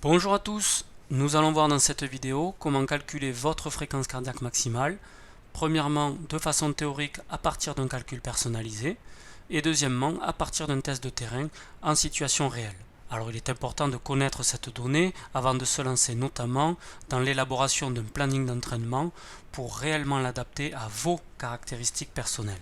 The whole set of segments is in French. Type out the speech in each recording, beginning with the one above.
Bonjour à tous, nous allons voir dans cette vidéo comment calculer votre fréquence cardiaque maximale, premièrement de façon théorique à partir d'un calcul personnalisé et deuxièmement à partir d'un test de terrain en situation réelle. Alors il est important de connaître cette donnée avant de se lancer notamment dans l'élaboration d'un planning d'entraînement pour réellement l'adapter à vos caractéristiques personnelles.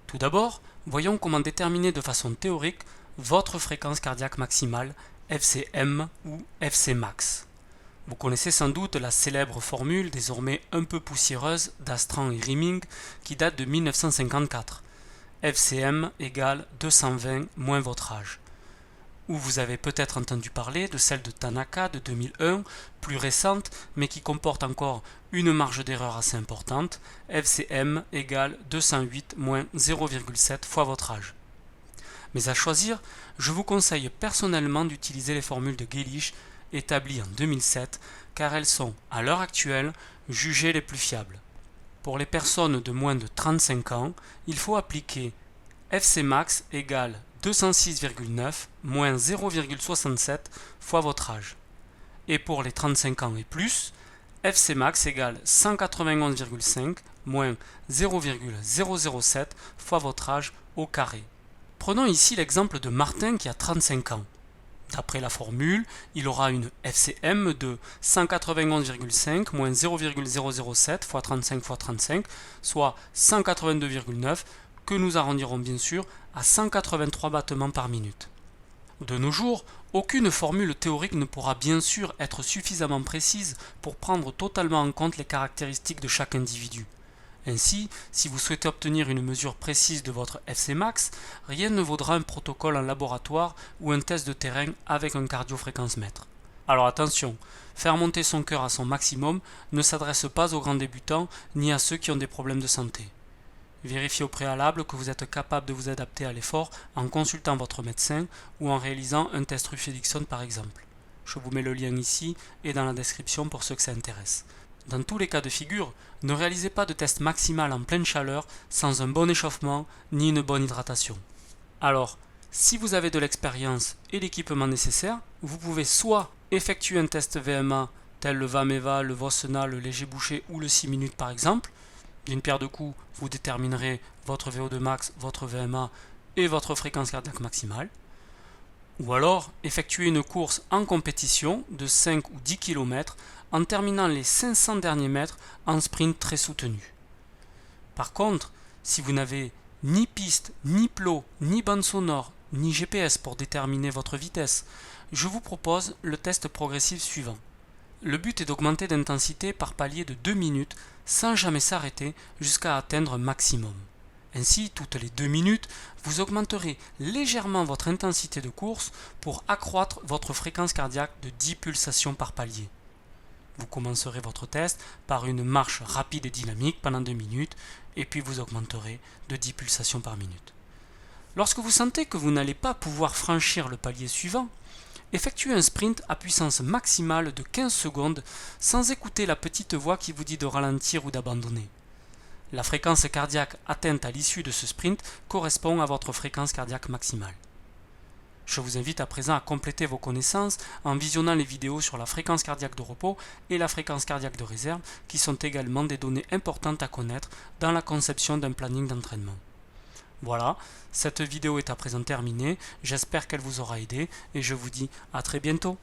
Tout d'abord, voyons comment déterminer de façon théorique votre fréquence cardiaque maximale FCM ou FCmax. Vous connaissez sans doute la célèbre formule désormais un peu poussiéreuse d'Astran et Rieming qui date de 1954. FCM égale 220 moins votre âge. Ou vous avez peut-être entendu parler de celle de Tanaka de 2001, plus récente, mais qui comporte encore une marge d'erreur assez importante, FCM égale 208 moins 0,7 fois votre âge. Mais à choisir, je vous conseille personnellement d'utiliser les formules de Gelich établies en 2007 car elles sont, à l'heure actuelle, jugées les plus fiables. Pour les personnes de moins de 35 ans, il faut appliquer FCmax égale 206,9 moins 0,67 fois votre âge. Et pour les 35 ans et plus, FCmax égale 191,5 moins 0,007 fois votre âge au carré. Prenons ici l'exemple de Martin qui a 35 ans. D'après la formule, il aura une FCM de 191,5 moins 0,007 fois 35 fois 35, soit 182,9 que nous arrondirons bien sûr à 183 battements par minute. De nos jours, aucune formule théorique ne pourra bien sûr être suffisamment précise pour prendre totalement en compte les caractéristiques de chaque individu. Ainsi, si vous souhaitez obtenir une mesure précise de votre FCmax, rien ne vaudra un protocole en laboratoire ou un test de terrain avec un cardiofréquencemètre. Alors attention, faire monter son cœur à son maximum ne s'adresse pas aux grands débutants ni à ceux qui ont des problèmes de santé. Vérifiez au préalable que vous êtes capable de vous adapter à l'effort en consultant votre médecin ou en réalisant un test Ruffé-Dixon par exemple. Je vous mets le lien ici et dans la description pour ceux que ça intéresse. Dans tous les cas de figure, ne réalisez pas de test maximal en pleine chaleur sans un bon échauffement ni une bonne hydratation. Alors, si vous avez de l'expérience et l'équipement nécessaire, vous pouvez soit effectuer un test VMA tel le VAMEVA, le VOSNA, le léger bouché ou le 6 minutes par exemple. D'une pierre deux coups, vous déterminerez votre VO2 max, votre VMA et votre fréquence cardiaque maximale. Ou alors, effectuer une course en compétition de 5 ou 10 km en terminant les 500 derniers mètres en sprint très soutenu. Par contre, si vous n'avez ni piste, ni plot, ni bande sonore, ni GPS pour déterminer votre vitesse, je vous propose le test progressif suivant. Le but est d'augmenter d'intensité par palier de 2 minutes sans jamais s'arrêter jusqu'à atteindre un maximum. Ainsi, toutes les 2 minutes, vous augmenterez légèrement votre intensité de course pour accroître votre fréquence cardiaque de 10 pulsations par palier. Vous commencerez votre test par une marche rapide et dynamique pendant 2 minutes et puis vous augmenterez de 10 pulsations par minute. Lorsque vous sentez que vous n'allez pas pouvoir franchir le palier suivant, effectuez un sprint à puissance maximale de 15 secondes sans écouter la petite voix qui vous dit de ralentir ou d'abandonner. La fréquence cardiaque atteinte à l'issue de ce sprint correspond à votre fréquence cardiaque maximale. Je vous invite à présent à compléter vos connaissances en visionnant les vidéos sur la fréquence cardiaque de repos et la fréquence cardiaque de réserve qui sont également des données importantes à connaître dans la conception d'un planning d'entraînement. Voilà, cette vidéo est à présent terminée, j'espère qu'elle vous aura aidé et je vous dis à très bientôt.